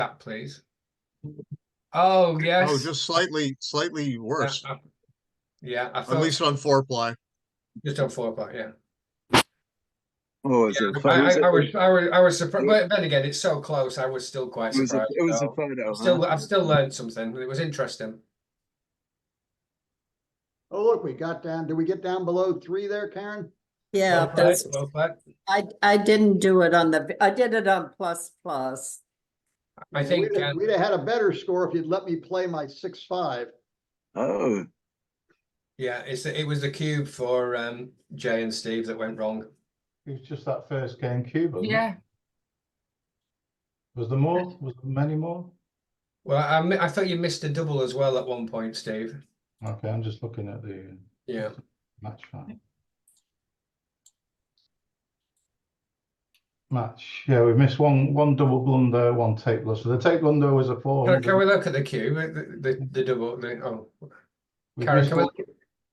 that, please. Oh, yes. Oh, just slightly worse. Yeah, I At thought least on 4-ply. just on 4-ply, yeah. Oh, is it? I was surprised, but then again, it's so close. I was still quite surprised. It was a So photo. I've still learned something. It was interesting. Oh, look, we got down. Did we get down below 3 there, Karen? Yeah, Well played, well played. I didn't do it on I did it on plus. I think we'd have had a better score if you'd let me play my 6-5. Oh, yeah, it was the cube for Jay and Steve that went wrong. It was just that first game cube, wasn't Yeah. it? Was there more? Was there many more? Well, I thought you missed a double as well at one point, Steve. Okay, I'm just looking at the match file. Match. Yeah, we missed one double blunder, one tape blunder. So the tape blunder was a 400. Can we look at the cube? The double. Karen,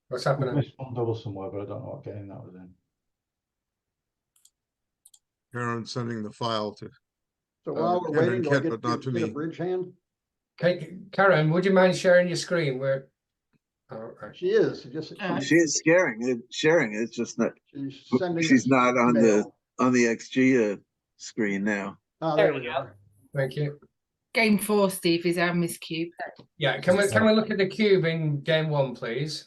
what's We happening? missed one double somewhere, but I don't know what game that was in. Karen sending the file to. So while we're Karen waiting, do I Kent, get, but not to get a me. bridge hand? Karen, would you mind sharing your screen? Oh, right. She is. she is sharing it. It's just not. She's sending. She's not on email. the XG screen now. Oh, there we go. Thank you. Game 4, Steve, is our Miss Cube. Yeah, can we look at the cube in game 1, please?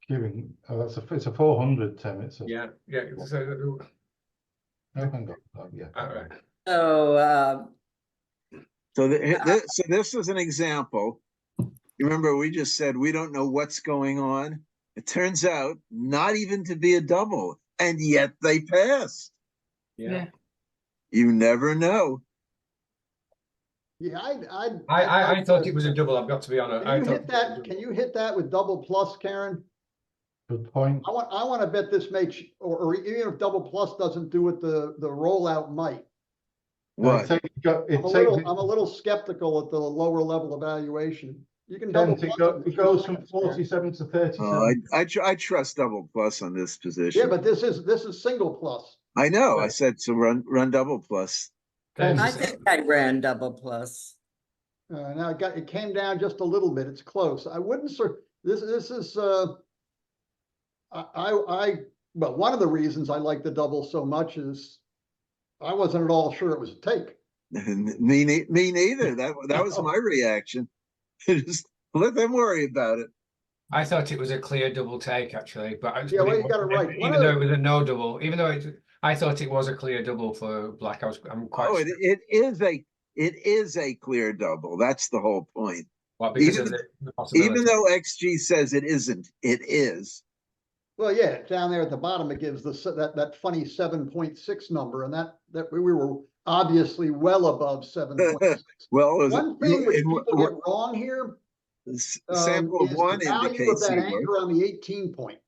Cubing. Oh, it's a 400, Tim. It's a Yeah. oh, hang on. Oh, yeah. All right. So So this is an example. You remember we just said we don't know what's going on. It turns out not even to be a double, and yet they passed. Yeah. You never know. Yeah, I thought it was a double. I've got to be honest. Can you hit that with double plus, Karen? Good point. I want to bet this makes, or even if double plus doesn't do what the rollout might. What? I'm a little skeptical at the lower level evaluation. You can double plus. It goes from 47 to 37. I trust double plus on this position. Yeah, but this is single plus. I know. I said to run double plus. I think I ran double plus. Now it came down just a little bit. It's close. I wouldn't this is but one of the reasons I like the double so much is I wasn't at all sure it was a take. Me neither. That was my reaction. Just let them worry about it. I thought it was a clear double take actually, but you got it right. Even though it was a no double, I thought it was a clear double for black. I'm quite. Oh, it is a clear double. That's the whole point. Well, because even though XG says it isn't, it is. Well, yeah, down there at the bottom it gives that funny 7.6 number, and that we were obviously well above 7.6. Well, one thing which people get wrong here. Sample of one the value indicates of that anchor on the 18 point.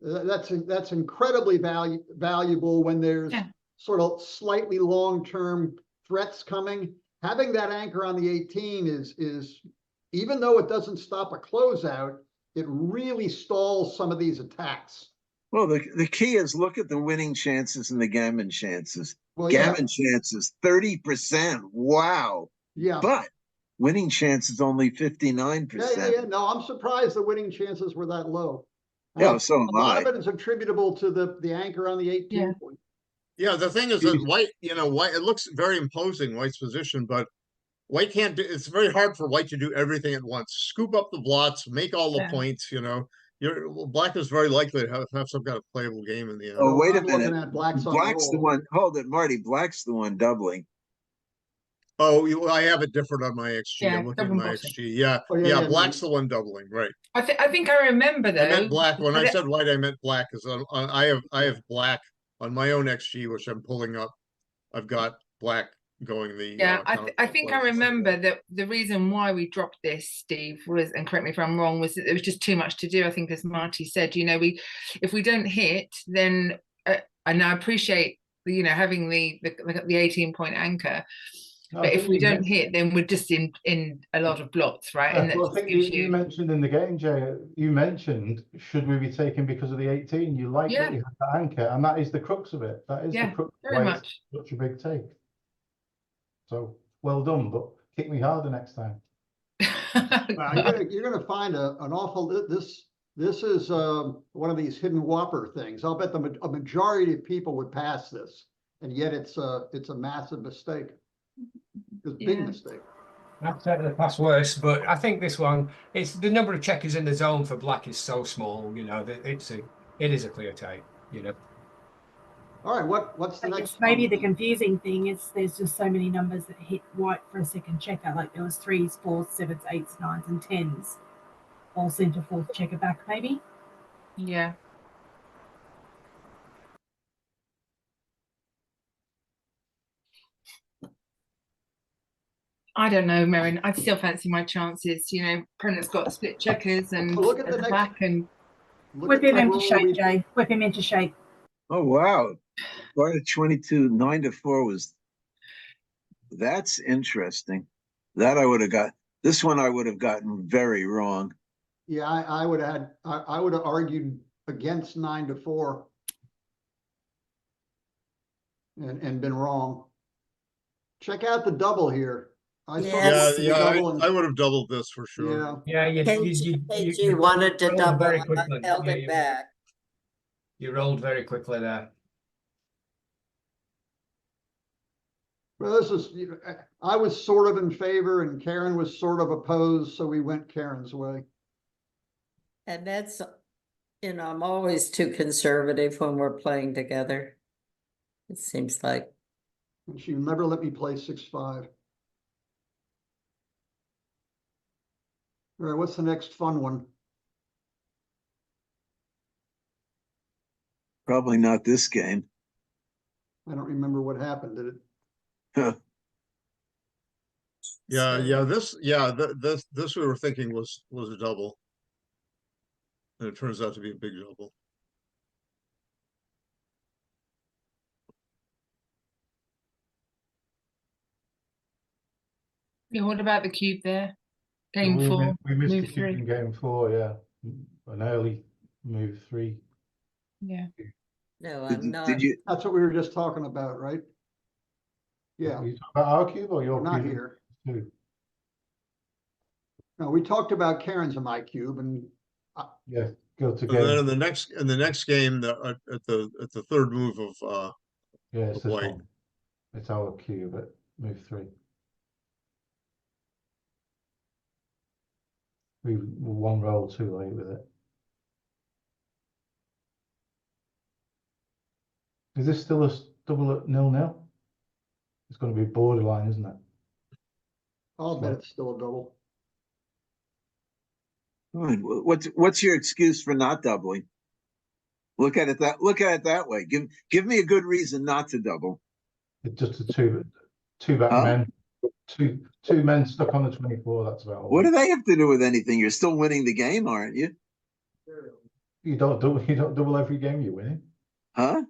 That's incredibly valuable when there's sort of slightly long-term threats coming. Having that anchor on the 18 is even though it doesn't stop a closeout, it really stalls some of these attacks. Well, the key is look at the winning chances and the gammon chances. Well, gammon chances 30%. Wow. Yeah. But winning chances only 59%. Yeah. No, I'm surprised the winning chances were that low. Yeah, so am I. A lot of it is attributable to the anchor on the 18 point. Yeah, the thing is that white, white, it looks very imposing, white's position, but white can't do, it's very hard for white to do everything at once. Scoop up the blots, make all the points, black is very likely to have some kind of playable game in the end. Oh, wait a minute. Black's the one, hold it, Marty, black's the one doubling. Oh, I have it different on my XG. I'm looking at my XG. Yeah, black's the one doubling, right? I think I remember though. I meant black. When I said white, I meant black, because I have black on my own XG, which I'm pulling up. I've got black going the. I think I remember that the reason why we dropped this, Steve, was, and correct me if I'm wrong, was that there was just too much to do. I think, as Marty said, if we don't hit, then and I appreciate having the 18-point anchor. But if we don't hit, then we're just in a lot of blots, right? And I think you mentioned in the game, Jay, should we be taking because of the 18? You like that you have the anchor, and that is the crux of it. That is the crux of why it's such a big take. So well done, but kick me harder next time. Well, you're gonna find an awful, this is one of these hidden whopper things. I'll bet a majority of people would pass this, and yet it's a massive mistake. It's a big mistake. I've taken the pass worse, but I think this one, it's the number of checkers in the zone for black is so small, you know, that it is a clear take, you know. All right, what's the I next? guess maybe the confusing thing is there's just so many numbers that hit white for a second checker. Like there was 3s, 4s, 7s, 8s, 9s, and 10s all sent a fourth checker back, maybe. Yeah. I don't know, Merrin. I still fancy my chances. You know, opponent's got split checkers and Look at the at the next- back, and Whip him into shape, Jay. Whip him into shape. Oh, wow. Part of 22, 9-4 was, that's interesting. That I would have got, this one I would have gotten very wrong. Yeah, I would have I would have argued against 9-4 and been wrong. Check out the double here. I saw Yes. the Yeah, double and- I would have doubled this for sure. Yeah, Yeah, KG wanted to rolled double, very and quickly. I held Yeah, it back. You rolled very quickly there. well, this is, I was sort of in favor and Karen was sort of opposed, so we went Karen's way. And that's, you know, I'm always too conservative when we're playing together. It seems like. And she never let me play 6-5. All right, what's the next fun one? Probably not this game. I don't remember what happened, did it? This we were thinking was a double. And it turns out to be a big double. yeah, what about the cube there? Game we 4, we missed the move cube 3. in game 4, yeah. An early move 3. Yeah. No, Did, I'm not. did you, That's what we were just talking about, right? Yeah, Are you talking about our cube or your we're not cube? here. Too? No, we talked about Karen's and my cube and Yeah, go to And then game. in the next game, at the third move of Yeah, it's this white. one. It's our cube at move 3. We were one roll too late with it. Is this still a double at 0-0? It's going to be borderline, isn't it? I'll bet it's still a double. what's your excuse for not doubling? Look at it that way. Give me a good reason not to double. It's just a two back Huh? men. Two men stuck on the 24, that's about all. What do they have to do with anything? You're still winning the game, aren't you? You don't double every game you're winning. Huh?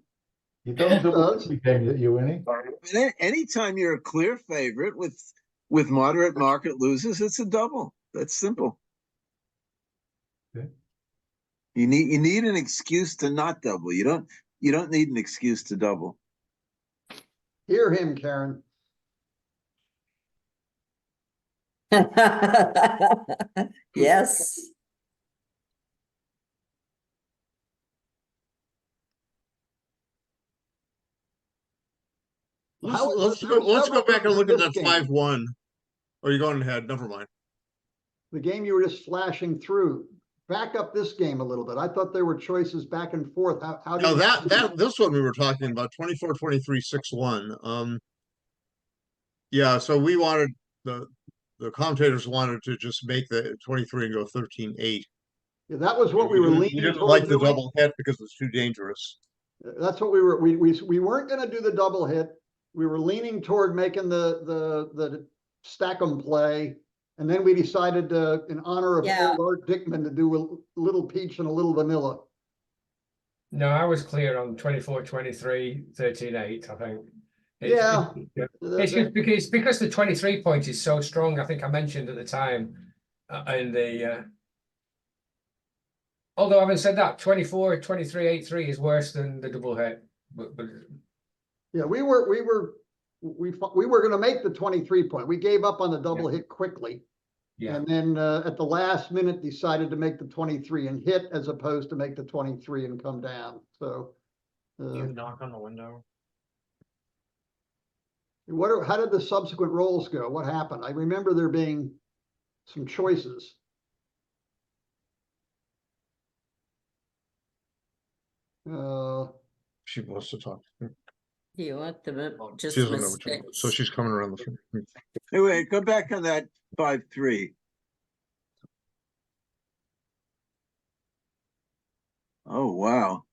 You don't double does. every game that you're winning. Anytime you're a clear favorite with moderate market losers, it's a double. That's simple. Okay. You need an excuse to not double. You don't need an excuse to double. Hear him, Karen. Yes. Let's There was go back and look at that this game. 5-1. Or you're going ahead, never mind. The game you were just flashing through. Back up this game a little bit. I thought there were choices back and forth. How do No, you- this one we were talking about, 24-23, 6-1. Yeah, so we wanted the commentators wanted to just make the 23 and go 13-8. Yeah, that was what we were We leaning didn't toward like the doing. double hit because it's too dangerous. That's what we weren't gonna do the double hit. We were leaning toward making the stack 'em play. And then we decided to, in honor of Yeah. old Art Dickman, to do a little peach and a little vanilla. No, I was clear on 24-23, 13-8, I think. Yeah. It's just because the 23 point is so strong. I think I mentioned at the time although having said that, 24-23, 8-3 is worse than the double hit. But Yeah, we were we were going to make the 23 point. We gave up on the double hit quickly. Yeah. And then at the last minute decided to make the 23 and hit as opposed to make the 23 and come down. So You knock on the window. how did the subsequent rolls go? What happened? I remember there being some choices. She wants to talk. You want them just She doesn't know what you're doing, mistakes. so she's coming around the front. Hey, wait, go back on that 5-3. Oh, wow.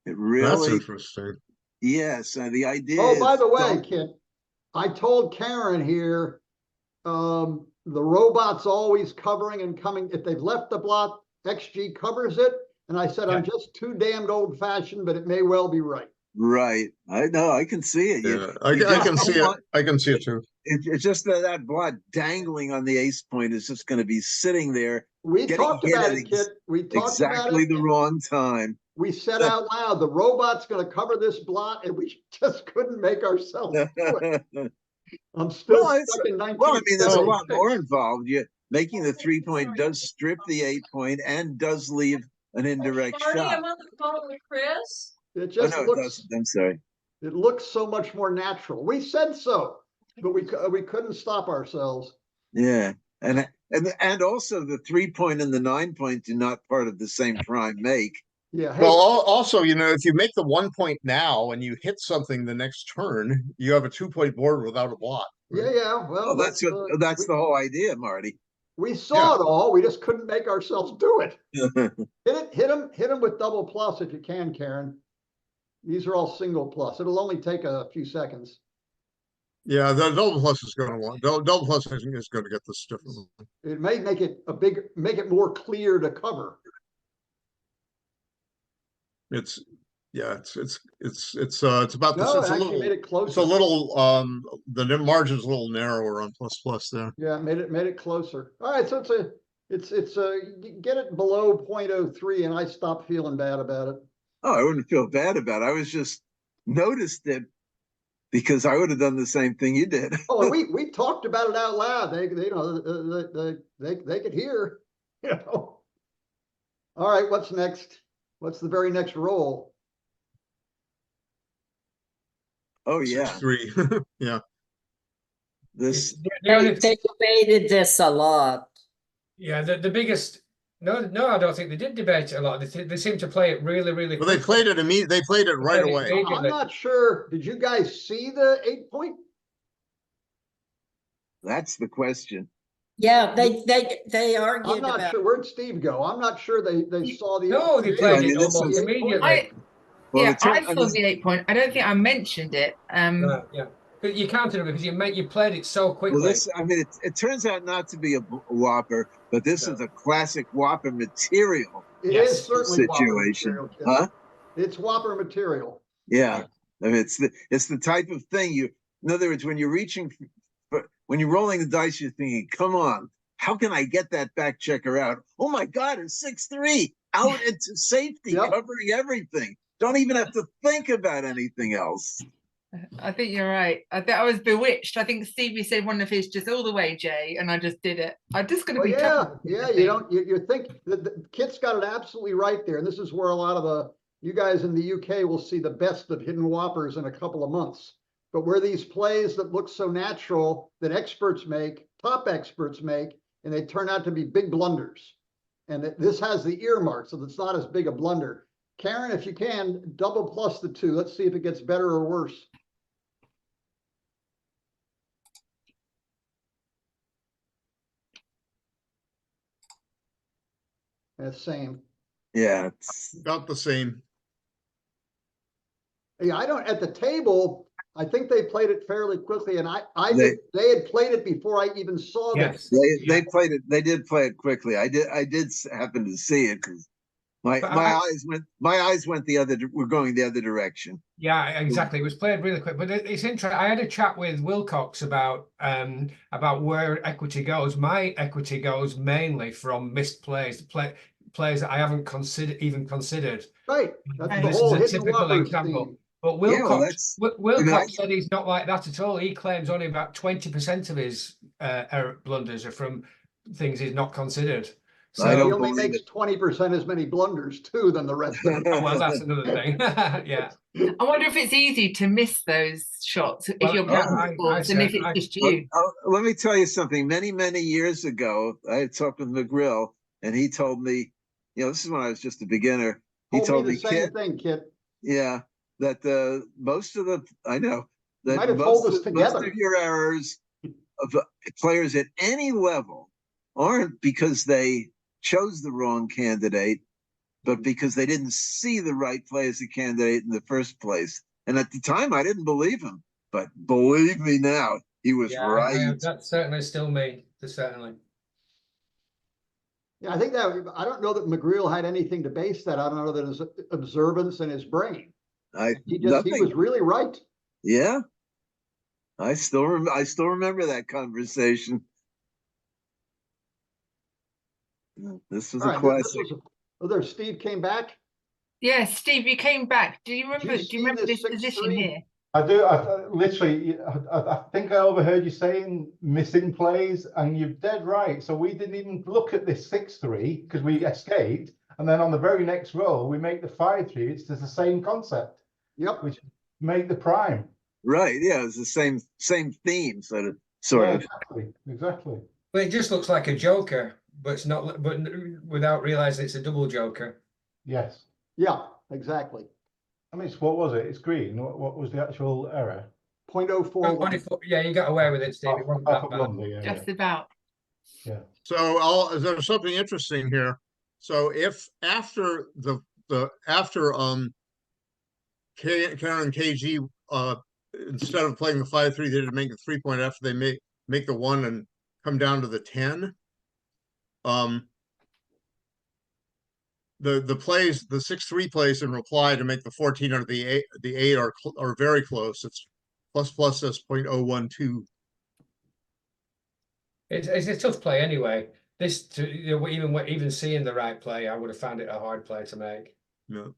It That's really, interesting. yes, the idea Oh, by is the way, don't- Kit, I told Karen here, the robot's always covering and coming. If they've left the block, XG covers it. And I said, I'm just too damned old fashioned, but it may well be right. Right. I know, I can see it. Yeah, You I just can see don't it. want- I can see it too. It's just that blot dangling on the ace point is just going to be sitting there We Getting talked hit about at it, Kit. We talked exactly about it. the wrong time. We said out loud, the robot's going to cover this blot, and we just couldn't make ourselves do it. I'm still Well, it's- stuck in 1976. Well, I mean, there's a lot more involved. You making the 3 point does strip the 8 point and does leave an indirect Marty, shot. I'm on the phone with Chris. It Oh, just no, it looks, doesn't. I'm sorry. it looks so much more natural. We said so, but we couldn't stop ourselves. Yeah, and also the 3 point and the 9 point do not part of the same prime make. Yeah. Hey, Well, also, you know, if you make the 1 point now and you hit something the next turn, you have a 2 point board without a blot. yeah, yeah. Well, Well, that's the whole idea, Marty. we saw it all. We just couldn't make ourselves do it. Yeah, Hit him with double plus if you can, Karen. These are all single plus. It'll only take a few seconds. Yeah, the double plus is going to want double plus is going to get this different. It may make it make it more clear to cover. It's about this. No, It's it a actually little. made it It's closer. a little. The margin's a little narrower on plus there. Yeah, made it closer. All right, so it's get it below 0.03, and I stopped feeling bad about it. Oh, I wouldn't feel bad about it. I was just noticed it because I would have done the same thing you did. Oh, and we talked about it out loud. They could hear, you know. All right, what's next? What's the very next roll? Oh yeah, 3. Yeah. this They debated this a lot. Yeah, the biggest. No, I don't think they did debate it a lot. They seem to play it really, really. Well, they played it immediately. They played it right Played it away. immediately. I'm not sure. Did you guys see the 8 point? that's the question. Yeah, they argued I'm not about. sure. Where'd Steve go? I'm not sure they saw the. No, they Yeah, played I mean, it this almost is- immediately. Well, Yeah, the turn- I saw the 8 point. I don't think I mentioned it. Yeah, but you counted it because you played it so quickly. Well, I mean, it turns out not to be a whopper, but this is a classic whopper material. It Yes, is certainly Whopper situation. material, Kid. Huh? It's Whopper material. Yeah, I mean, it's the type of thing in other words, when you're when you're rolling the dice, you're thinking, come on, how can I get that back checker out? Oh my God, it's 6-3 out into safety, Yep. covering everything. Don't even have to think about anything else. I think you're right. I was bewitched. I think Stevie said one of his just all the way, Jay, and I just did it. I'm just going to Well, be yeah, tough. yeah. You think the Kit's got it absolutely right there, and this is where a lot of you guys in the UK will see the best of hidden whoppers in a couple of months. But where these plays that look so natural that top experts make, and they turn out to be big blunders. And this has the earmark, so it's not as big a blunder. Karen, if you can, double plus the 2. Let's see if it gets better or worse. That's same. Yeah, it's, About the same. Yeah, I don't, at the table, I think they played it fairly quickly, and they had played it before I even saw them. Yes. they played it. They did play it quickly. I did happen to see it because my eyes went were going the other direction. Yeah, exactly. It was played really quick, but it's interesting. I had a chat with Wilcox about where equity goes. My equity goes mainly from missed plays, plays that I haven't even considered. Right. That's And the This whole is a hidden typical whoppers example. theme. But Yeah, well, Wilcox, that's- Wilcox said he's not like that at all. He claims only about 20% of his blunders are from things he's not considered. So I He don't only believe makes 20% as many blunders too than the rest of them. well, that's another thing. Yeah. I wonder if it's easy to miss those shots if Well, you're yeah, playing sports and if it's just you. Let me tell you something. Many years ago, I had talked with McGrill, and he told me, this is when I was just a beginner. He told me, the same thing, Kit. Yeah, that most of the Might have told us most together. of your errors of players at any level aren't because they chose the wrong candidate, but because they didn't see the right play as a candidate in the first place. And at the time, I didn't believe him, but believe me now, he was right. That's certainly still me. Certainly. Yeah, I think that I don't know that McGreal had anything to base that. I don't know that his observance and his brain. He was really right. Yeah, I still remember that conversation. This was a classic. There's Steve came back. Yeah, Steve, you came back. Do you remember this position here? I do. I literally, I think I overheard you saying missing plays, and you're dead right. So we didn't even look at this 6-3 because we escaped, and then on the very next roll we make the 5-3. It's just the same concept. Yep. Which make the prime. Right. Yeah, it's the same theme, sort of. Exactly. But it just looks like a joker, but it's not. But without realizing it's a double joker. Yes. Yeah. Exactly. I mean, what was it? It's green. What was the actual error? 0.041. Yeah, you got away with it, Steve. It wasn't that bad. Just about. Yeah. So there's something interesting here. So if after Karen and KG instead of playing the 5-3, they did make the 3-point after they make the 1 and come down to the 10. The plays, the 6-3 plays in reply to make the 14 or the 8 are very close. It's plus says 0.012. It's a tough play anyway. Even seeing the right play, I would have found it a hard play to make. No,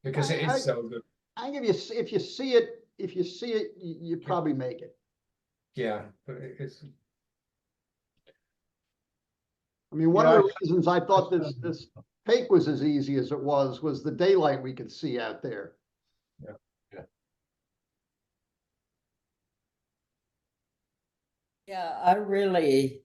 because it is so good. I think if you see it, you probably make it. Yeah, but it's. I mean, one of the reasons I thought this take was as easy as it was the daylight we could see out there. Yeah, I really.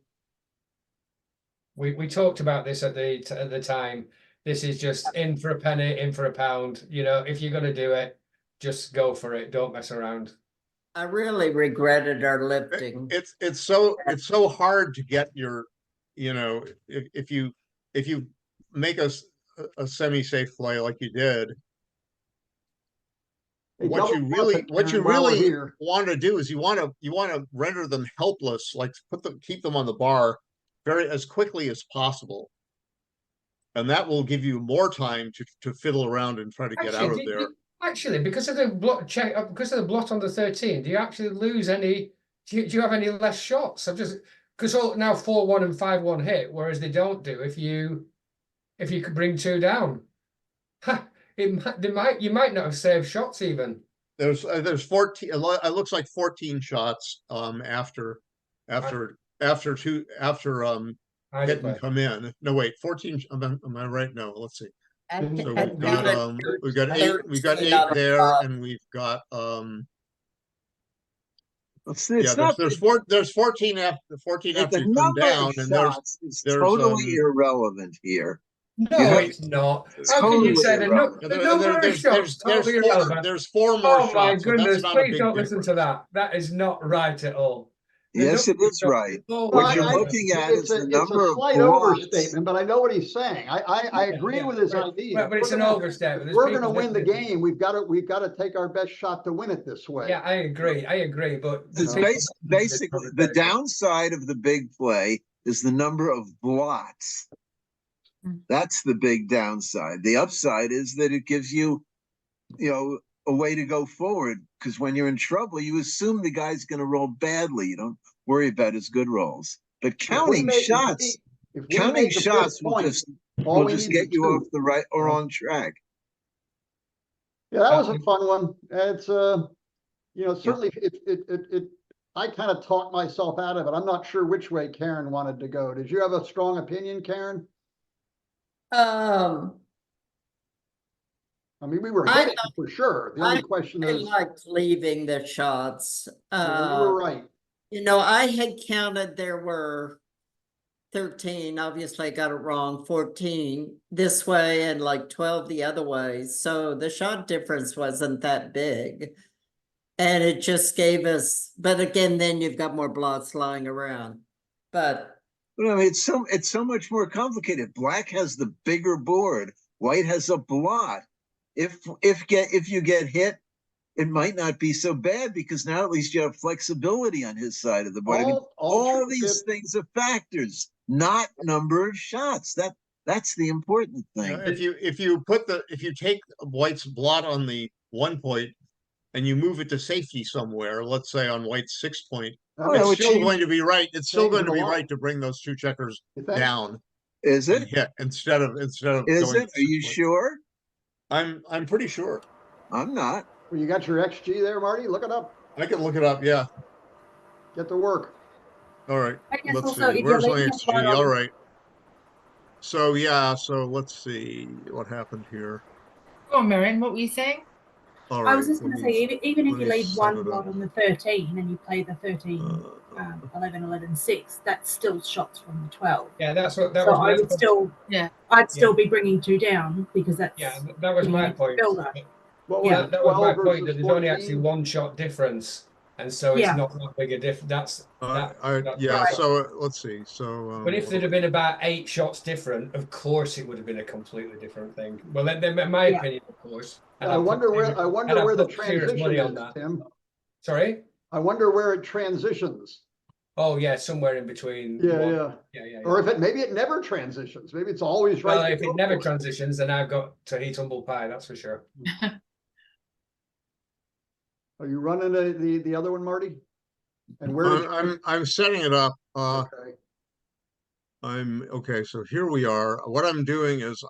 We talked about this at the time. This is just in for a penny, in for a pound. If you're going to do it, just go for it. Don't mess around. I really regretted our lifting. It's so hard to get your, if you make a semi-safe play like you did. What you really want to do is you want to render them helpless, like keep them on the bar as quickly as possible, and that will give you more time to fiddle around and try to get out of there. Actually, because of the blot on the 13, do you actually lose any? Do you have any less shots? Because now 4-1 and 5-1 hit, whereas they don't do if you could bring 2 down. You might not have saved shots even. There's 14. It looks like 14 shots after hitting come in. No, wait, 14. Am I right? No, let's see. So we've got 8 there, and we've got there's 14 after you come down, and there's totally irrelevant here. No, it's not. How can you say the number of shots totally irrelevant? There's 4 more shots. Oh my goodness, please don't listen to that. That is not right at all. Yes, it is right. What you're looking at is the number of slight overstatement, but I know what he's saying. I agree with his idea. But it's an overstatement. We're going to win the game. We've got to take our best shot to win it this way. Yeah, I agree. But basically the downside of the big play is the number of blots. That's the big downside. The upside is that it gives you, a way to go forward, because when you're in trouble, you assume the guy's going to roll badly. You don't worry about his good rolls. But counting shots will just get you off the right or on track. Yeah, that was a fun one. It's you know, certainly I kind of talked myself out of it. I'm not sure which way Karen wanted to go. Did you have a strong opinion, Karen? I mean, we were hitting for sure. The only question I is, liked leaving the shots. yeah, you were right. You know, I had counted there were 13, obviously I got it wrong, 14 this way and like 12 the other way. So the shot difference wasn't that big. And it just gave us, but again, then you've got more blots lying around. But I mean, it's so much more complicated. Black has the bigger board. White has a blot. If you get hit, it might not be so bad because now at least you have flexibility on his side of the board. I mean, all these things are factors, not number of shots. That's the important thing. If you take White's blot on the 1 point and you move it to safety somewhere, let's say on White's 6 point, it's still going to be right. It's still going to be right to bring those two checkers down. Is it? Yeah, instead of Is going it? Are you sure? I'm pretty sure. I'm not. Well, you got your XG there, Marty? Look it up. I can look it up, yeah. Get to work. All right. I guess Let's also see. if Where's you're my leaving a blot XG? All on- right. So yeah, so let's see what happened here. Go on, Miriam, what were you saying? All right. I was just going to say, even if let you me leave sum one it blot up. on the 13 and you play the 13, 11, 11, 6, that's still shots from the 12. Yeah, that's what that So was. I would still, I'd still be bringing 2 down because that's that was my point. builder. What Yeah, that was my 12 point. That versus there's only 14? actually 1 shot difference, and so it's not that big a difference. Yeah. So let's see. So. But if there'd have been about 8 shots different, of course it would have been a completely different thing. Well, then, in my opinion, of course. I wonder where the transition is, Tim. Sorry? I wonder where it transitions. Oh yeah, somewhere in between. Yeah. Yeah. Or if maybe it never transitions. Maybe it's always right. Well, if it never transitions, then I've got to eat humble pie. That's for sure. Are you running the other one, Marty? And where? I'm setting it up. Okay. Okay. So here we are. What I'm doing is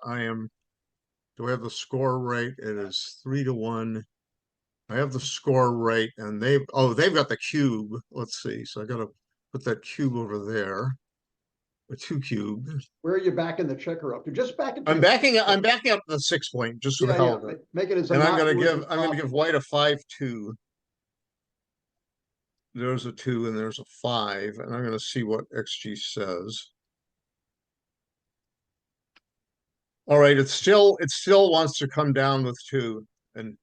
do I have the score right? It is 3-1. I have the score right, and they've got the cube. Let's see. So I got to put that cube over there. A 2 cube. Where are you backing the checker up? You're just backing. I'm backing up the 6 point just for the hell of it. Make it as. And I'm gonna give White a 5-2. There's a 2 and there's a 5, and I'm gonna see what XG says. All right, it still wants to come down with 2 and.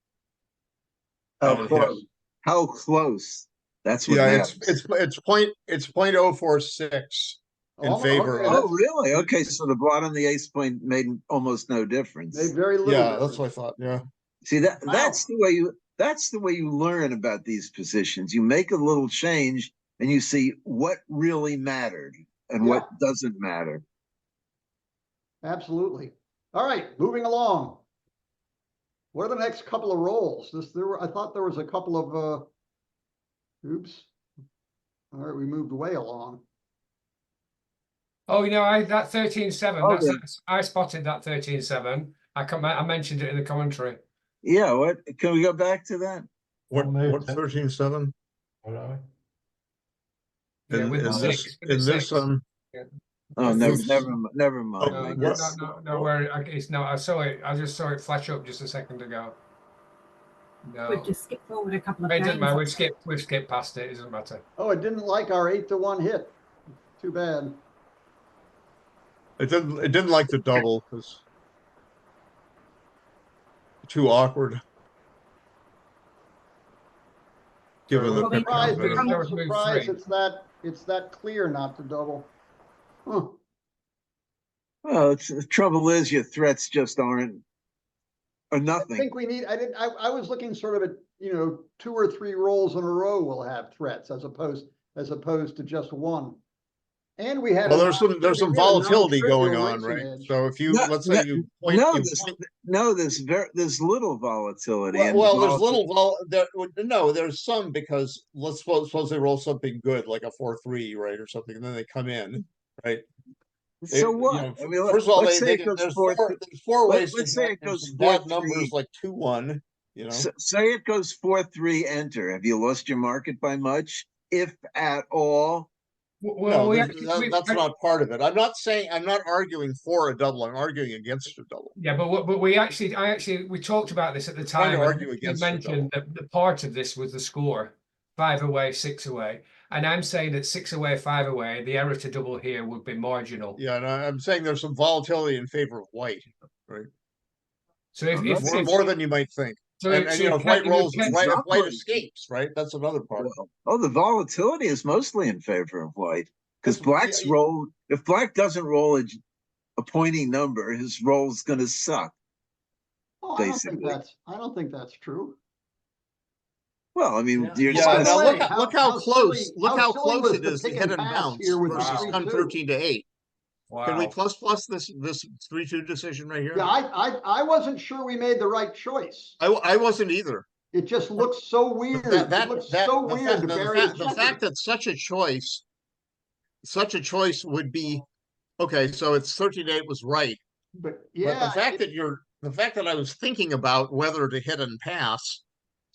How close? How close? That's what matters. It's 0.046 in favor of. Oh, really? Okay, so the blot on the ace point made almost no difference. Made very little. Yeah, difference. that's what I thought. Yeah. See that's the way you learn about these positions. You make a little change and you see what really mattered and what doesn't matter. Absolutely. All right, moving along. What are the next couple of rolls? I thought there was a couple of oops. All right, we moved way along. Oh, that 13-7. I spotted that 13-7. I mentioned it in the commentary. Yeah, what can we go back to that? What 13-7? What are we? And is this Oh, never mind. No, I saw it. I just saw it flash up just a second ago. No, We've just skipped forward a couple of it doesn't matter. games. We've skipped past it. It doesn't matter. Oh, it didn't like our 8-1 hit. Too bad. It didn't like the double because too awkward. Given the I'm surprised it's that clear not to double. Huh. Well, the trouble is your threats just aren't or nothing. I think we need. I was looking sort of at 2 or 3 rolls in a row will have threats as opposed to just one. And we had there's some volatility going on, right? So if you let's say you point, there's little volatility. There's little there's some because let's suppose they roll something good like a 4-3, right, or something, and then they come in, right? So what? First of all, there's 4 ways. Let's say it goes bad numbers like 2-1, You know, Say it goes 4-3 enter. Have you lost your market by much, if at all? Well, no, that's not part of it. I'm not arguing for a double. I'm arguing against a double. Yeah, but we talked about this at the Trying to time. argue You against a mentioned that the part of this was the score, 5 away, 6 away, and I'm saying that 6 away, 5 away, the error to double here would be marginal. Yeah, and I'm saying there's some volatility in favor of white, right? So if more than you might think. So, and so you know, if white rolls, Exactly. if white escapes, right? That's another part. Oh, the volatility is mostly in favor of white, because black's yeah, roll. If black doesn't roll a pointing number, his roll's going to suck. Oh, basically. I don't think that's true. Well, I mean, you're Yeah, now way, look how close how silly close was it the is to pick hit and and pass bounce here with the versus 3-2? 13 to 8. Wow. Can we plus this 3-2 decision right here? Yeah, I wasn't sure we made the right choice. I wasn't either. It just looks so weird. It looks so weird to bury the fact that such a choice would be okay. So it's 13 to 8 was right. But yeah, But the fact that I was thinking about whether to hit and pass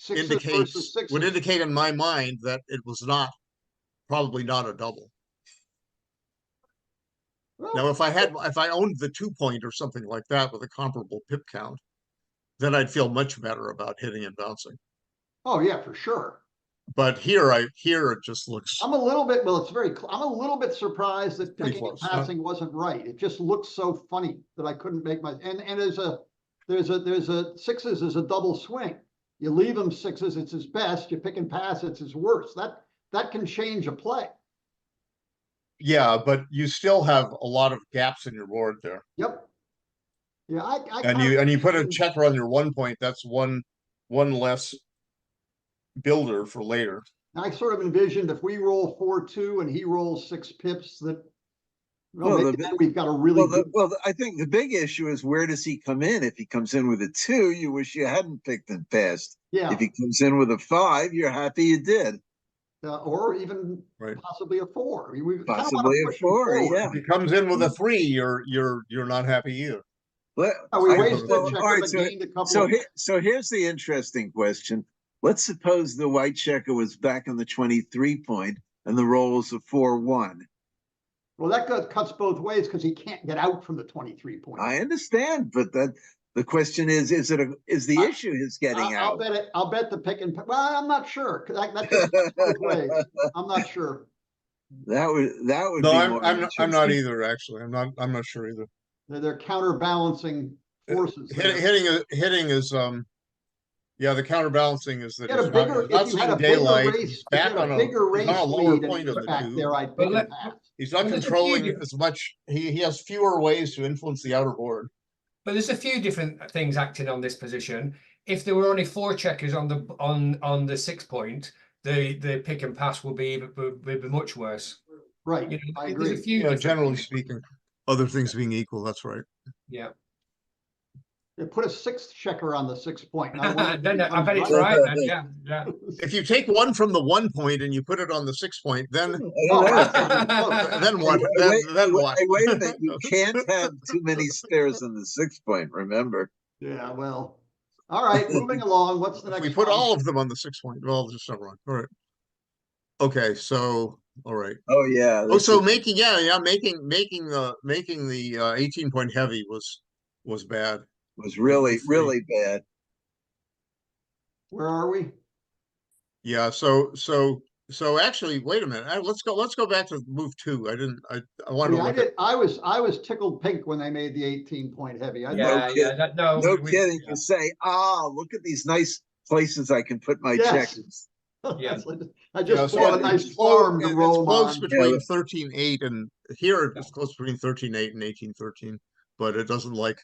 would indicate in my mind that it was probably not a double. Well, Now, if I owned the 2-point or something like that with a comparable pip count, then I'd feel much better about hitting and bouncing. oh yeah, for sure. But here it just looks. I'm a little bit, well, it's I'm a little bit surprised that picking and close, passing wasn't right. It just looks so funny that I couldn't make and there's a sixes is a double swing. You leave him sixes, it's his best. You pick and pass, it's his worst. That can change a play. Yeah, but you still have a lot of gaps in your board there. Yep. Yeah, and you put a checker on your 1-point. That's one less builder for later. I sort of envisioned if we roll 4-2 and he rolls 6 pips, that then we've got a really I think the big issue is, where does he come in? If he comes in with a 2, you wish you hadn't picked and passed. Yeah. If he comes in with a 5, you're happy you did. Or even possibly a 4. I mean, possibly a 4, yeah. If he comes in with a 3, you're not happy either. So here's the interesting question. Let's suppose the white checker was back on the 23-point and the roll is a 4-1. Well, that cuts both ways because he can't get out from the 23-point. I understand, but the question is the issue is getting out? I'll bet the pick and well, I'm not sure. That cuts both ways. I'm not sure. That would. No, I'm not either. Actually, I'm not sure either. They're counterbalancing forces. Hitting is yeah, the counterbalancing is that he's not seeing daylight. He's back on a lower point of the 2. He's not controlling as much. He has fewer ways to influence the outer board. But there's a few different things acting on this position. If there were only 4 checkers on the 6-point, the pick and pass would be much worse. Right. You know, I agree. Generally speaking, other things being equal, that's right. Yeah. They put a 6th checker on the 6-point. I bet it's right. Yeah. If you take one from the 1-point and you put it on the 6-point, then what? Then what? Wait a minute. You can't have too many spares on the 6-point. Remember? Yeah. Well. All right. Moving along. What's the next? We put all of them on the 6-point. Well, just not wrong. All right. Okay. So. All right. Oh yeah. Making the 18-point heavy was bad. Was really bad. Where are we? Yeah. So actually, wait a minute. Let's go back to move 2. I wanted to look at. I was tickled pink when they made the 18-point heavy. No kidding. You say, look at these nice places I can put my checkers. Yeah. I just bought a nice farm to roll on. It's close between 13-8 and here it's close between 13-8 and 18-13, but it doesn't like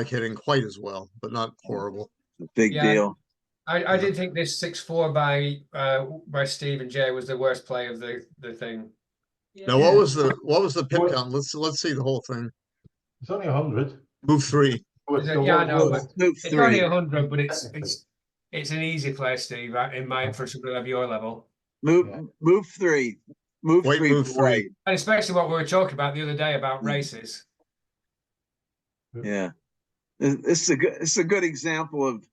hitting quite as well, but not horrible. Big deal. I did think this 6-4 by Steve and Jay was the worst play of the thing. Now what was the pip count? Let's see the whole thing. It's only 100. Move 3. Yeah, I know. It's 3. only 100, but it's an easy play, Steve. In mind for somebody of your level. Move 3. Move 3. And especially what we were talking about the other day about races. Yeah, it's a good example of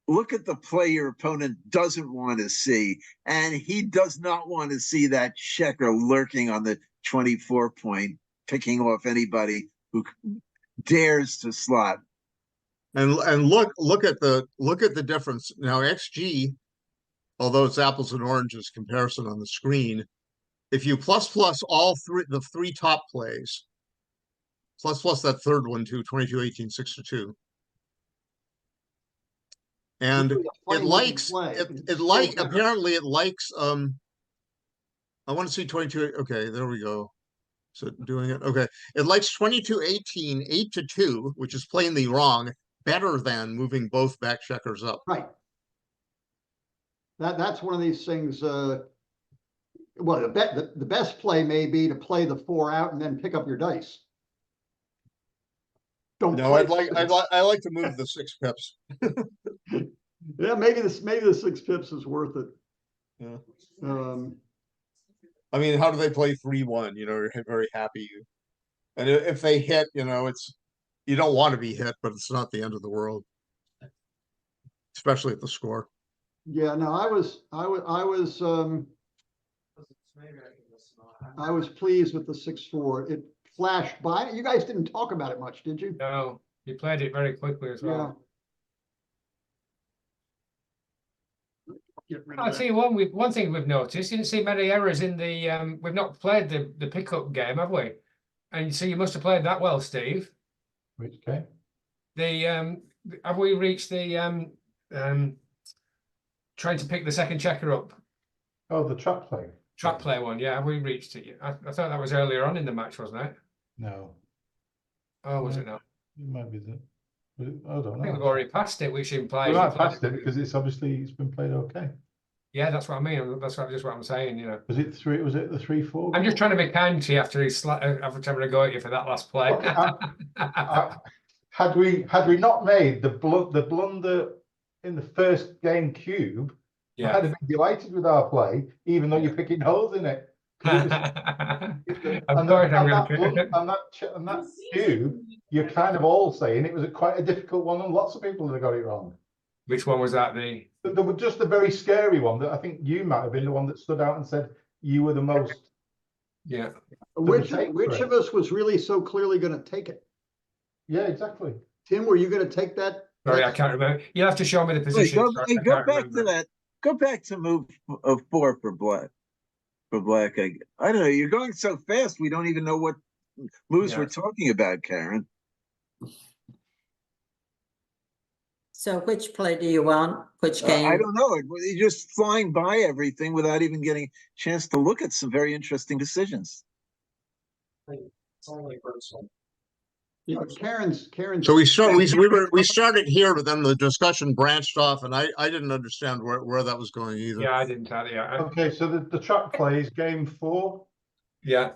look at the play your opponent doesn't want to see, and he does not want to see that checker lurking on the 24 point, picking off anybody who dares to slot. And look at the difference now. XG, although it's apples and oranges comparison on the screen, if you plus all the three top plays, plus that third one too, 22, 18, 6-2. And it likes apparently it likes I want to see 22. Okay, there we go. So doing it. Okay. It likes 22-18, 8-2, which is plainly wrong, better than moving both back checkers up. Right. That's one of these things. Well, the best play may be to play the 4 out and then pick up your dice. Don't. No, I like to move the 6 pips. Yeah, maybe the 6 pips is worth it. Yeah. I mean, how do they play 3-1? You know, you're very happy. And if they hit, you know, you don't want to be hit, but it's not the end of the world, especially at the score. Yeah, no, I was pleased with the 6-4. It flashed by. You guys didn't talk about it much, did you? No, you played it very quickly as well. I'll tell you one thing we've noticed. You didn't see many errors in the we've not played the pickup game, have we? And so you must have played that well, Steve. Which game? The have we reached the trying to pick the second checker up? Oh, the trap play. Trap play one, yeah. Have we reached it yet? I thought that was earlier on in the match, wasn't it? No. Oh, was it not? It might be the. I don't know. I think we've already passed it, which implies we might passed it because it's been played okay. Yeah, that's what I mean. That's just what I'm saying. You know. Was it the 3-4? I'm just trying to be kind to you after having a go at you for that last play. Had we not made the blunder in the first game cube, yeah. I'd have been delighted with our play, even though you're picking holes in it. That cube, you're kind of all saying it was quite a difficult one, and lots of people have got it wrong. Which one was that? There was just a very scary one that I think you might have been the one that stood out and said you were the most. Yeah. Which of us was really so clearly going to take it? Yeah, exactly. Tim, were you going to take that? Sorry, I can't remember. You'll have to show me the position. Go back to that. Go back to move of 4 for black. For black, I don't know. You're going so fast. We don't even know what moves we're talking about, Karen. So which play do you want? Which game? I don't know. You're just flying by everything without even getting a chance to look at some very interesting decisions. It's only personal. You know, Karen's. So we started here, but then the discussion branched off, and I didn't understand where that was going either. Yeah, I didn't tell you. Okay, so the trap play is game 4. Yeah.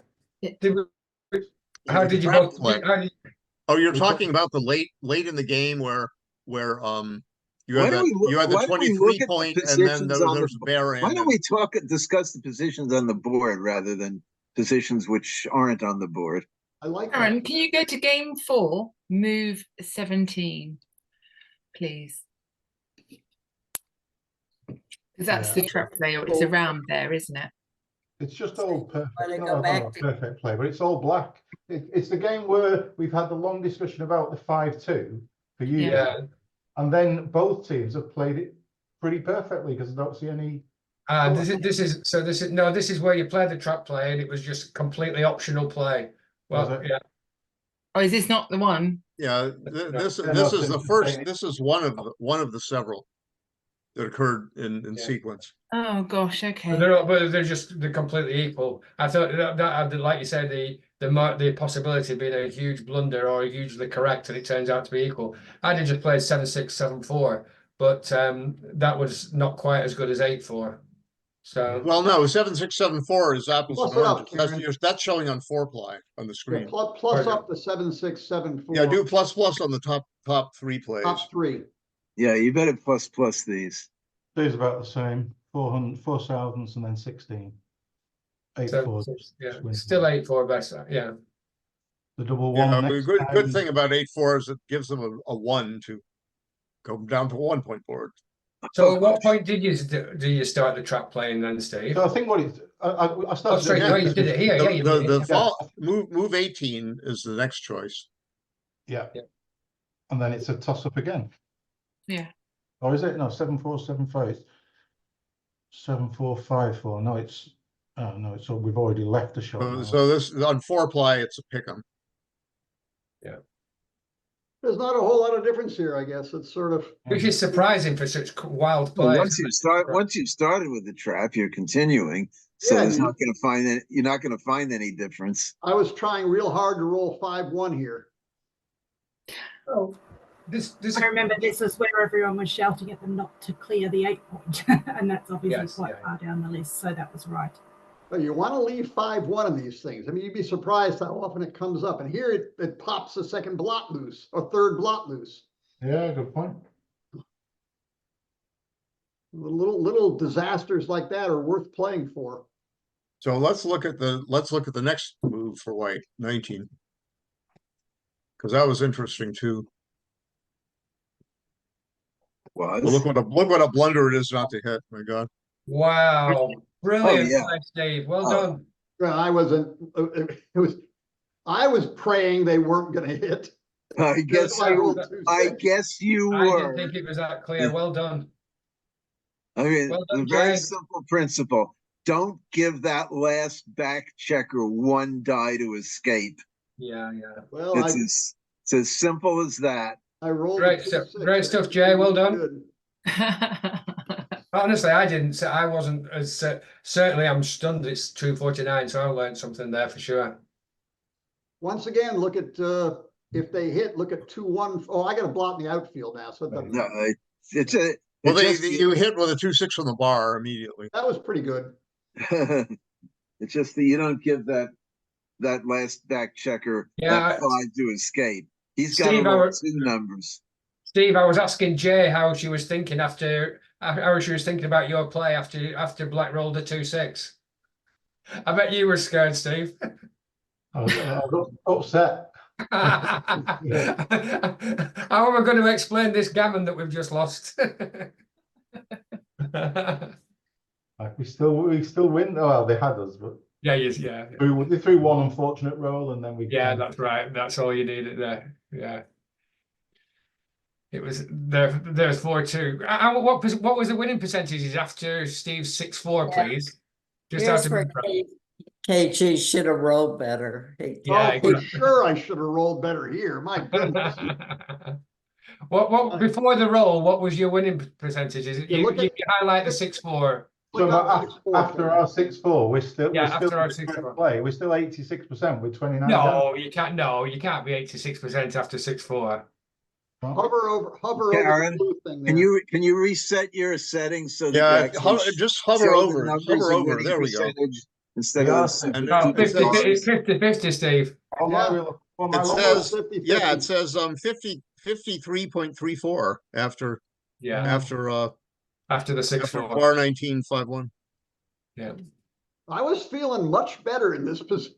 How did you both play? Oh, you're talking about the late in the game where you had the 23 point, and then there was a bear in. Why don't we discuss the positions on the board rather than positions which aren't on the board? I like Aaron, can you go to game 4, move 17, please? Because that's the trap play, or it's around there, isn't it? It's just all perfect. Go back Perfect play, but it's all black. It's the game where we've had the long discussion about the 5-2 for you. Yeah. And then both teams have played it pretty perfectly because I don't see any. This is where you play the trap play, and it was just completely optional play. Well, yeah. Oh, is this not the one? Yeah, this is the first. This is one of the several that occurred in sequence. Oh gosh, okay. They're completely equal. I thought that like you said, the possibility of being a huge blunder or hugely correct, and it turns out to be equal. I did just play 7-6, 7-4, but that was not quite as good as 8-4. So well, no, 7-6, 7-4 is apples and oranges. That's showing on 4-ply on the screen. Yeah, plus up the 7-6, 7-4. Yeah, do plus on the top 3 plays. Top 3. Yeah, you better plus these. These about the same. 4,000 and then 16. 8-4. Yeah, still 8-4 best. Yeah. The double one. Yeah, good thing about 8-4 is it gives them a 1 to go down to 1 point board. So at what point did you start the trap playing then, Steve? So I think what it's I started. sorry, no, you did it here. Yeah, you The, did the it. fall move 18 is the next choice. Yeah. Yeah. And then it's a toss up again. Yeah. Or is it? No, 7-4, 7-5. 7-4, 5-4. No, it's no, it's all we've already left the shot. now. So this on 4 ply, it's a pick 'em. There's not a whole lot of difference here, I guess. It's sort of. Which is surprising for such wild Well, players. once you've started with the trap, you're continuing. So Yeah, there's not going to find any, you're not going to find any difference. I was trying real hard to roll 5-1 here. Oh, this I remember this was where everyone was shouting at them not to clear the 8 point, and that's obviously Yes, quite yeah. far down the list, so that was right. But you want to leave 5-1 in these things. I mean, you'd be surprised how often it comes up. And here it pops a second blot loose or third blot loose. Yeah, good point. Little disasters like that are worth playing for. So let's look at the next move for white, 19. Because that was interesting too. Was. Well, look what a blunder it is not to hit. My God. wow, brilliant yeah. play, Steve. Well Oh. done. Well, I wasn't. I was praying they weren't going to hit. I guess I rolled 2 I 6. guess you I were. didn't think it was that clear. Well done. I mean, Well done, the very Jay. simple principle. Don't give that last back checker 1 die to escape. Yeah, yeah. Well, It's as simple as that. I rolled Great a 2 stuff. 6. Great stuff, Jay. Well done. Good. Honestly, I didn't. I wasn't as certainly. I'm stunned. It's 249, so I learned something there for sure. Once again, look at if they hit. Look at 2-1. Oh, I got a blot in the outfield now, so it doesn't No, matter. it's a. Well, it's you hit with a 2-6 on the bar immediately. That was pretty good. it's just that you don't give that last back checker Yeah, that 5 to escape. He's got Steve, to roll our- 2 numbers. Steve, I was asking Jay how she was thinking how she was thinking about your play after Black rolled a 2-6. I bet you were scared, Steve. I got upset. How am I going to explain this gammon that we've just lost? Like we still win. Oh, well, they had us, but yeah. they threw one unfortunate roll, and then we. Yeah, that's right. That's all you needed there. Yeah. It was there. There's 4-2. What was the winning percentages after Steve's 6-4, please? Just Here's out of where interest. KG should have rolled better. Yeah, Oh, for sure, I should have rolled better here. My goodness. What before the roll? What was your winning percentages? You highlight the 6-4. So after our 6-4, we're still after our in 6-4. play. We're still 86% with 29. No, you can't. No, you can't be 86% after 6-4. Hover over Karen, the blue thing there. Can you reset your settings so that Yeah, you actually just hover show the over. numbers Hover in over. winning There we go. percentage instead Yeah. of And, 50-50, Steve. On Yeah. my It roll, says 50-50. yeah, it says 53.34 after Yeah, after after the 6-4. bar 19-5-1. Yeah. I was feeling much better in this position.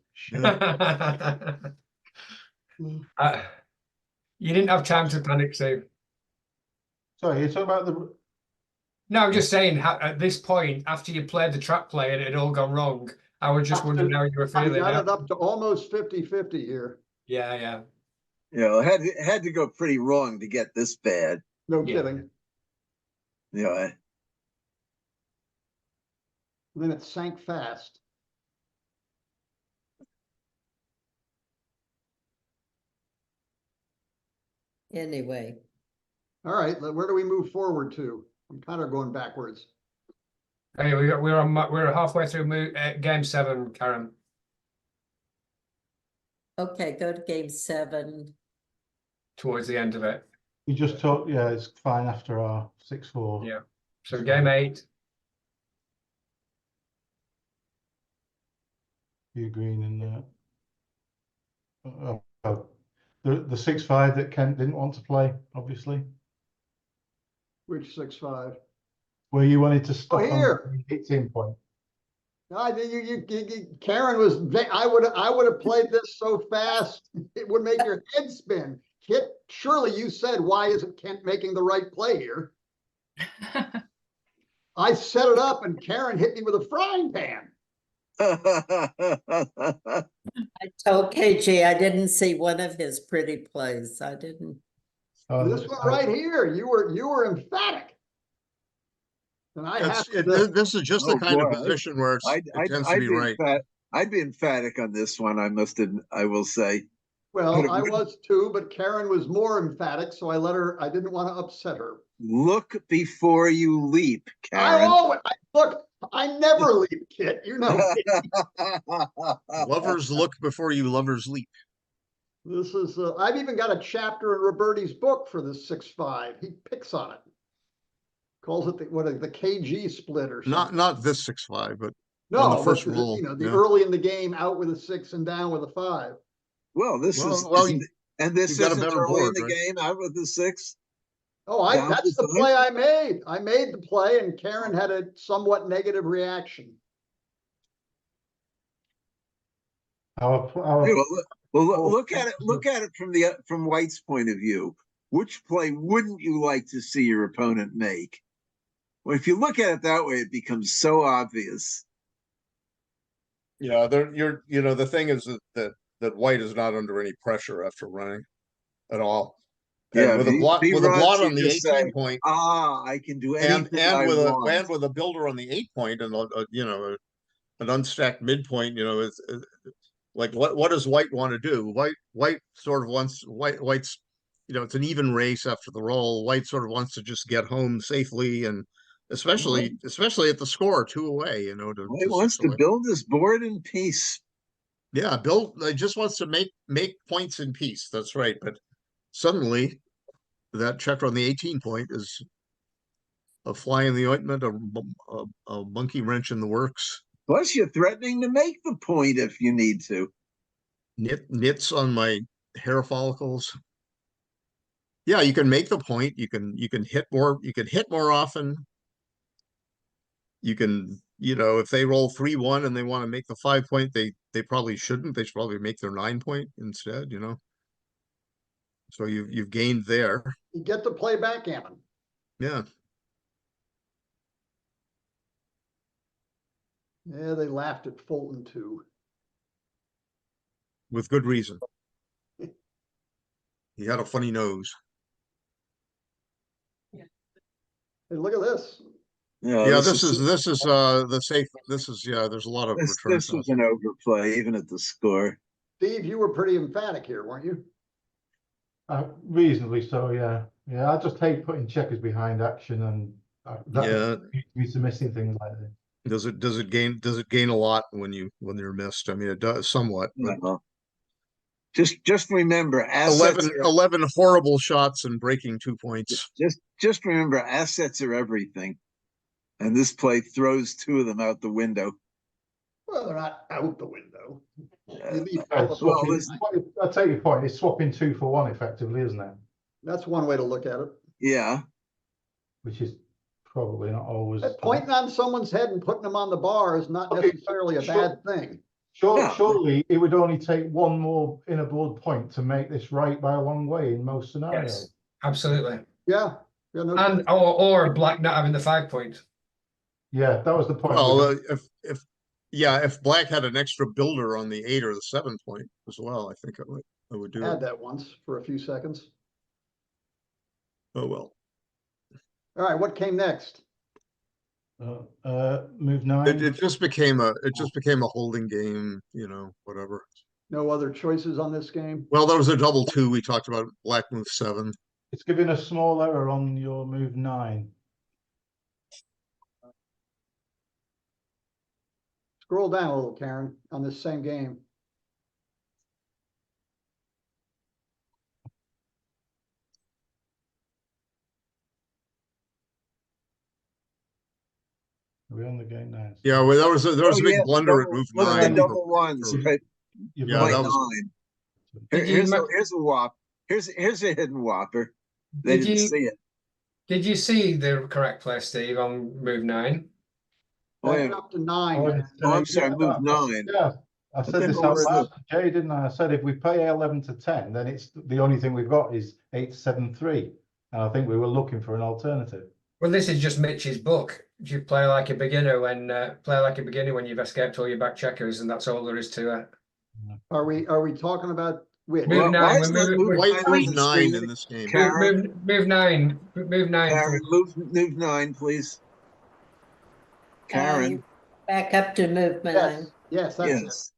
You didn't have time to panic, Steve. sorry, you're talking about the. No, I'm just saying, at this point, after you played the trap play and it had all gone wrong, I was just wondering how you were I feeling. got it up to almost 50-50 here. Yeah. You know, it had to go pretty wrong to get this bad. No Yeah. kidding. You know, Then it sank fast. Anyway, All right, where do we move forward to? I'm kind of going backwards. Hey, we're halfway through game 7, Karen. okay, go to game 7. Towards the end of it. We just talked. Yeah, it's fine after our 6-4. Yeah. So game 8. You green and the 6-5 that Kent didn't want to play, obviously. Which 6-5? Where you wanted to stop here. on the 18 point. No, Karen was. I would have played this so fast it would make your head spin. Kit, surely you said, why isn't Kent making the right play here? I set it up and Karen hit me with a frying pan. I told KG I didn't see one of his pretty plays. I didn't. This one right here, you were emphatic. And I have this is just the kind of position where it tends to be right. I'd be emphatic on this one. I will say. Well, I was too, but Karen was more emphatic, so I didn't want to upset her. Look before you leap, Karen. Look, I never leap, Kit. You know. Lovers look before you lovers leap. This is, I've even got a chapter in Roberti's book for this 6-5. He picks on it. Calls it the KG split or something. Not this 6-5, but no, on the first but roll. The early in the game, out with a 6 and down with a 5. Well, this isn't early in the game, out with the 6. Oh, that's the play I made. I made the play, and Karen had a somewhat negative reaction. Look at it from White's point of view. Which play wouldn't you like to see your opponent make? Well, if you look at it that way, it becomes so obvious. Yeah, the thing is that White is not under any pressure after running at all. Yeah, and with a blot on the 18 point. I can do anything and with a builder on the 8 point and an unstacked midpoint. It's like what does White want to do? White sort of wants White's. It's an even race after the roll. White sort of wants to just get home safely, and especially at the score 2 away. White wants to build his board in peace. Yeah, just wants to make points in peace. That's right. But suddenly, that check on the 18 point is a fly in the ointment, a monkey wrench in the works. Plus, you're threatening to make the point if you need to. Nits on my hair follicles. Yeah, you can make the point. You can hit more. You can hit more often. You can, if they roll 3-1 and they want to make the 5 point, they probably shouldn't. They should probably make their 9 point instead. So you've gained there. You get to play backgammon. Yeah. Yeah, they laughed at Fulton too. With good reason. He had a funny nose. Hey, look at this. Yeah, this is the safe. There's a lot of returns. This was an overplay, even at the score. Steve, you were pretty emphatic here, weren't you? Reasonably so, yeah. Yeah, I just hate putting checkers behind action, and that leads to missing things like this. Does it gain a lot when you're missed? I mean, it does somewhat. But just remember, 11 horrible shots and breaking 2 points. Just remember, assets are everything, and this play throws 2 of them out the window. Well, they're not out the window. I'll take your point. It's swapping 2 for 1 effectively, isn't it? That's one way to look at it. Yeah. Which is probably not always. Pointing on someone's head and putting them on the bar is not necessarily a bad thing. Surely it would only take 1 more inner board point to make this right by a long way in most scenarios. Yes, absolutely. Yeah. Or Black not having the 5 point. Yeah, that was the point. Well, if Black had an extra builder on the 8 or the 7 point as well, I think I would do had that once for a few seconds. Oh well. All right, what came next? Move 9. It just became a holding game, whatever. No other choices on this game? Well, there was a double 2. We talked about Black move 7. It's giving a small error on your move 9. Scroll down a little, Karen, on this same game. Are we on the game now? Yeah, well, there was a big blunder at move 9. Double ones, right? Yeah, that was. Here's a whop. Here's a hidden whopper. They didn't see it. Did you see the correct play, Steve, on move 9? Oh, yeah. Up to 9. Oh, I'm sorry, move 9. Yeah, I What said the this hell out was loud that? to Jay, didn't I? I said if we play 11 to 10, then it's the only thing we've got is 8 to 7 3. And I think we were looking for an alternative. Well, this is just Mitch's book. Do you play like a beginner when you've escaped all your back checkers, and that's all there is to it? Are we talking about which? Move Well, nine. why We're is that moving. move White nine on moves the 9 screen? in this game. Karen, Move 9. Move 9. Karen, move 9, please. Karen, Back up to move Yes, 9. yes, that's it. yes.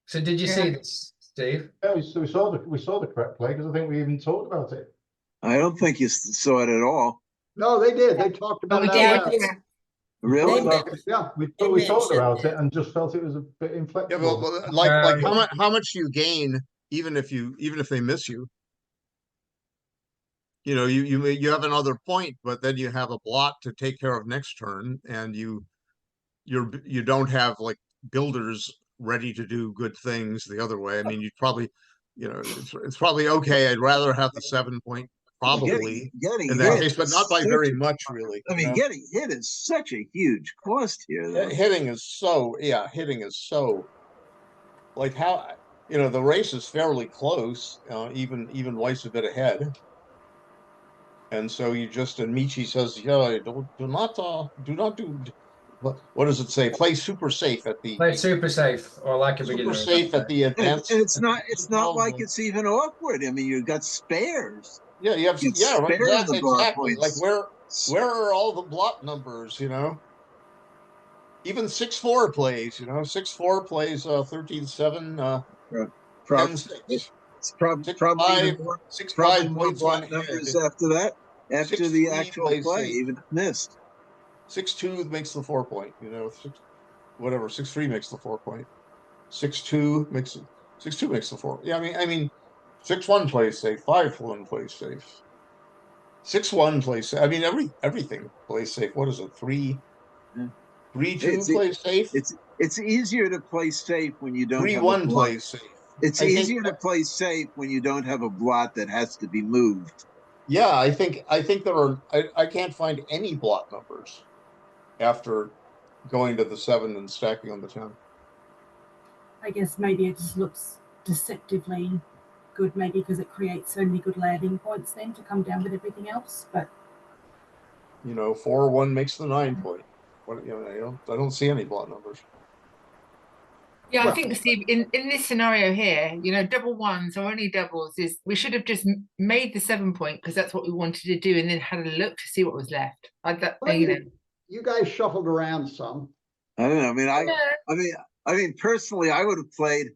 So did you Yeah. see this, Steve? Yeah, we saw the correct play because I think we even talked about it. I don't think you saw it at all. No, they did. They talked But about we it did, out loud. yeah. Really? They- Yeah. We They talked about mentioned it and just felt it was a bit Yeah, inflexible. but like how much do you gain even if they miss you? You know, you have another point, but then you have a blot to take care of next turn, and you don't have like builders ready to do good things the other way. I mean, you'd probably, it's probably okay. I'd rather have the 7 point probably Getting in that hit case, but is not by such very a- much, really. I mean, getting hit is such a huge cost here. Though. Hitting is so like how the race is fairly close, even White's a bit ahead. And so and Michi says, do not do what does it say? Play super safe at the Play super safe or like a beginner. super safe at the And advanced. it's not like it's even awkward. I mean, you've got spares. Yeah, you have You right, spare the bar exactly. Like points. where are all the blot numbers? Even 6-4 plays. 6-4 plays 13-7, 10-6. It's probably even more. 6-5 more points on block numbers head. after that. After the 6-3 actual plays play, safe. even missed. 6-2 makes the 4 point. 6-3 makes the 4 point. 6-2 makes the 4. Yeah, I mean, 6-1 plays safe. 5-1 plays safe. 6-1 plays safe. I mean, everything plays safe. What is it? 3-2 plays safe. It's easier to play safe when you don't have a 3-1 blot. plays safe. It's easier to play safe when you don't have a blot that has to be moved. Yeah, I think there are. I can't find any blot numbers after going to the 7 and stacking on the 10. I guess maybe it just looks deceptively good, maybe because it creates so many good landing points then to come down with everything else. But 4-1 makes the 9 point. I don't see any blot numbers. Yeah, I think, Steve, in this scenario here, double ones or only doubles we should have just made the 7 point because that's what we wanted to do, and then had a look to see what was left. You guys shuffled around some. I don't know. I mean, personally, I would have played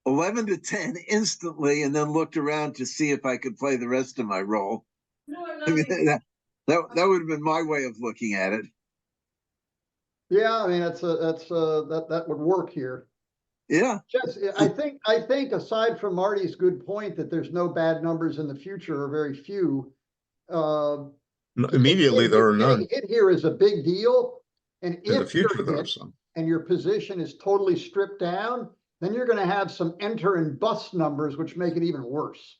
11 to 10 instantly, and then looked around to see if I could play the rest of my roll. I mean, that would have been my way of looking at it. Yeah, I mean that would work here. Yeah. Just, I think aside from Marty's good point that there's no bad numbers in the future or very few. Immediately there are none. Hit here is a big deal, and In the if future you're there are hit some. and your position is totally stripped down, then you're going to have some enter and bust numbers, which make it even worse.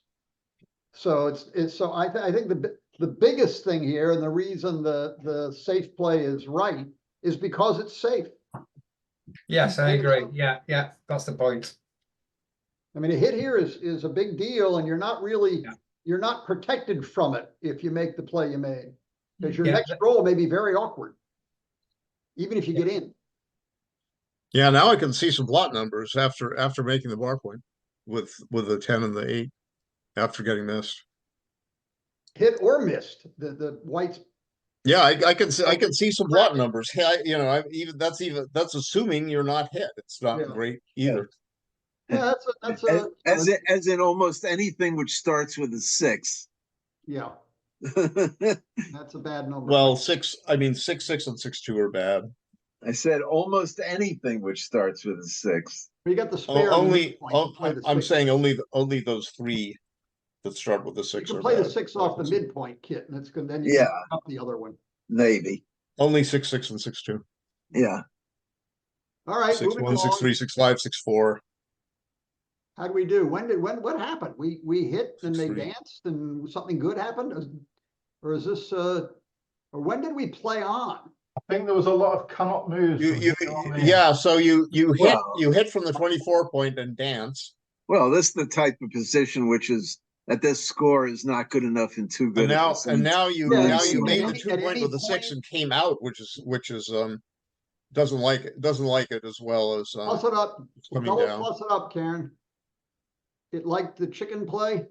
So I think the biggest thing here, and the reason the safe play is right, is because it's safe. Yes, I agree. Yeah, that's the point. I mean, a hit here is a big deal, and you're not protected from it if you make the play you made, because your next roll may be very awkward, even if you get in. Yeah, now I can see some blot numbers after making the bar point with the 10 and the 8 after getting missed. Hit or missed. The Whites. Yeah, I can see some blot numbers. That's assuming you're not hit. It's not great either. Yeah, as in almost anything which starts with a 6. Yeah, that's a bad number. Well, 6, and 6-2 are bad. I said almost anything which starts with a 6. You got the spare. I'm saying only those 3 that start with the 6. You can play the 6 off the midpoint, Kit, and it's good. Then you can up the other one. Maybe only 6-6 and 6-2. Yeah. All right. 6-1, 6-3, 6-5, 6-4. How do we do? What happened? We hit and they danced and something good happened, or is this or when did we play on? I think there was a lot of cannot moves. Yeah, so you Well- hit from the 24 point and dance. Well, this is the type of position which is at this score is not good enough and too good. And now you Yeah, made at the 2 any point with the 6 point- and came out, which is doesn't like it as well as Plus it up, coming double down. plus it up, Karen. It liked the chicken play.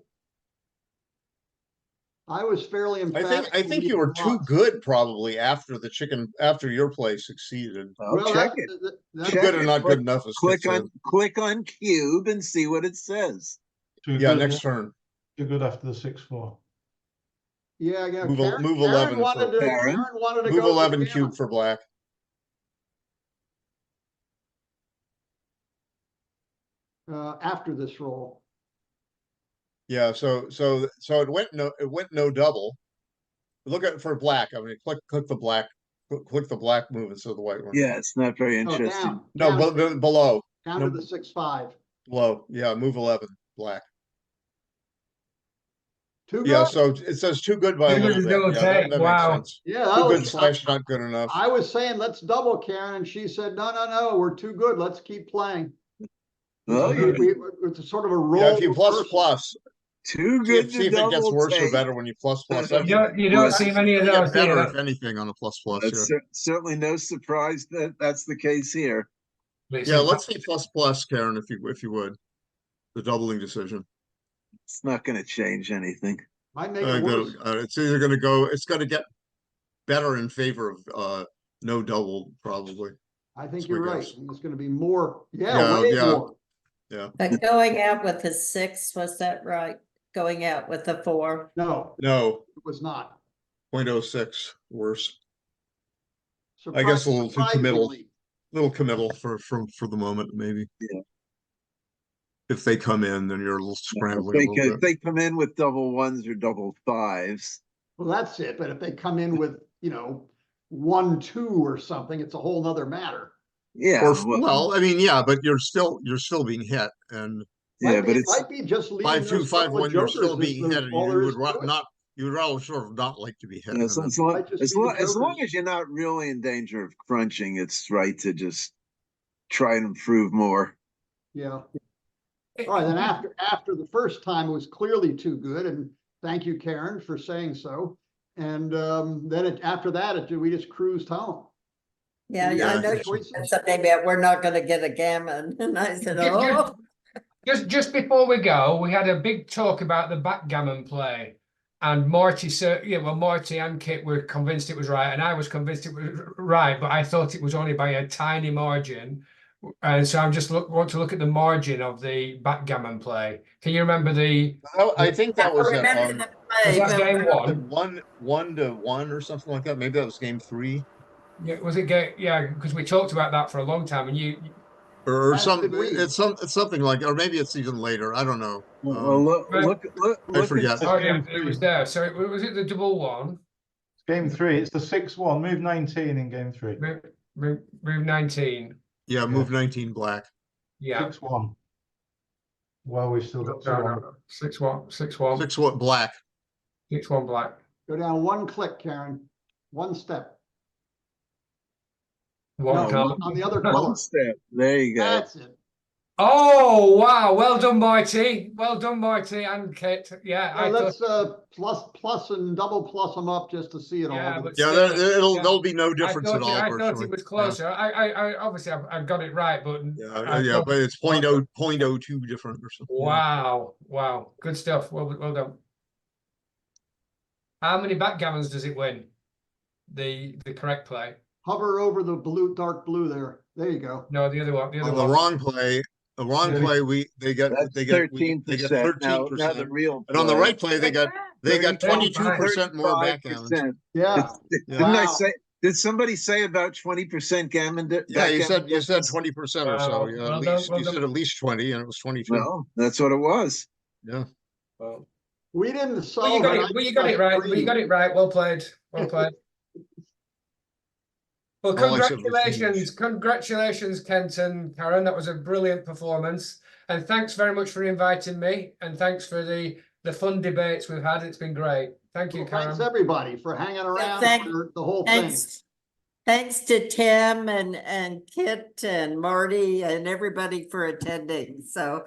I was fairly emphatic. I think you were too good probably after your play succeeded. Well, check it. That's Too good and not good enough. Click on cube and see what it says. Yeah, next turn. Too good after the 6-4. Yeah, yeah. Move Karen 11 wanted for to, Karen. Karen wanted to Move go 11 for cube for black. after this roll. Yeah, so it went no double. Look at for black. I mean, click the black move instead of the white one. Yeah, it's not very No, interesting. down. No, down, below. down No. to the 6-5. Below. Yeah, move 11 black. Too good. Yeah, so it says too good by a Too good little to bit. double Yeah, that take. makes Wow. sense. Yeah, Too that good was, slash not good enough. I was saying let's double, Karen, and she said no, we're too good. Let's keep playing. Oh, It's sort of a roll. Yeah, if you reversal. plus, too see good if, to see if it gets double worse or take. better when you plus. You don't see many of Get those. do you? better if anything on a plus. That's certainly no surprise that that's the case here. Yeah, let's see plus, Karen, if you would. The doubling decision. It's not going to change anything. Might make it worse. It's either going to go. It's going to get better in favor of no double probably. I think That's you're my right. guess. I think it's going to be more. Yeah, Way yeah. more. Yeah. But going out with the 6, was that right? Going out with the 4? No, No, it was not. 0.06 worse. I guess a little too Surprisingly. committal for the moment maybe. Yeah. If they come in, then you're a little scrambling a little If bit. they come in with double 1s or double 5s. Well, that's it. But if they come in with, 1-2 or something, it's a whole nother matter. Yeah. Or well, I mean, yeah, but you're still being hit, and yeah, Might but be- it's might be just leaving 5-2, those couple of 5-1, you're jokers still is being hit, and all you there is would to it. rather sort of not like to be hit. you know, and so then- as long Might just as be the long as long jokers. as you're not really in danger of crunching, it's right to just try and improve more. Yeah. All right, then after the first time it was clearly too good, and thank you, Karen, for saying so. And then after that, we just cruised home. Yeah, Yeah, I know I you think so. said maybe we're not going to get a gammon. And I said, oh. Just before we go, we had a big talk about the backgammon play, and Marty and Kit were convinced it was right, and I was convinced it was right, but I thought it was only by a tiny margin, and so I'm just want to look at the margin of the backgammon play. Can you remember the? I think that was remember at the play, Was that but- game 1? 1-1 or something like that. Maybe that was game 3 Yeah, was it game? Yeah, because we talked about that for a long time, and you or As some. did we. It's something like, or maybe it's even later. I don't know. Well, look I forget. oh yeah, it was there. So was it the double 1? Game 3, it's the 6-1. Move 19 in game 3. Move 19. Yeah, move 19 black. Yeah. 6-1. Well, we've still got 2 on. 6-1. 6-1 black. 6-1 black. Go down one click, Karen, one step. One No, color. on the other color. one step. There you go. That's it. Oh wow! Well done, Marty. Well done, Marty and Kit. Yeah, I Let's thought. plus and double plus them up just to see it Yeah, all. but Yeah, still, there'll be no I difference thought at all. I thought virtually. it was closer. I obviously I've got it right, but Yeah, but it's 0.02 different or something. Wow, good stuff. Well done. How many backgammons does it win? The correct play. Hover over the blue, dark blue there. There you go. No, the other one. The other On one. the wrong play, they get That's they get 13%. Now 13%. the real And on the play. right play, they got 22% more 35%. backgammon. Yeah. Yeah. Didn't I Wow. say? Did somebody say about 20% gammon? Yeah, you said backgammon? 20% or so. Wow. Yeah, Well at done, least well you done. said at least 20, and it was 22. Well, that's what it was. Yeah. Well, We didn't solve you got it. it. Well, you got it right. Well, you got it right. Well played. Well played. Well, All except for the congratulations, Kent and Karen. That was a brilliant performance, and thanks very much for inviting me, and thanks for the fun debates we've had. It's been great. Thank you, Well, Karen. thanks everybody for hanging around thank- for the whole Thanks. Thanks to Tim and Kit and Marty and everybody for attending. So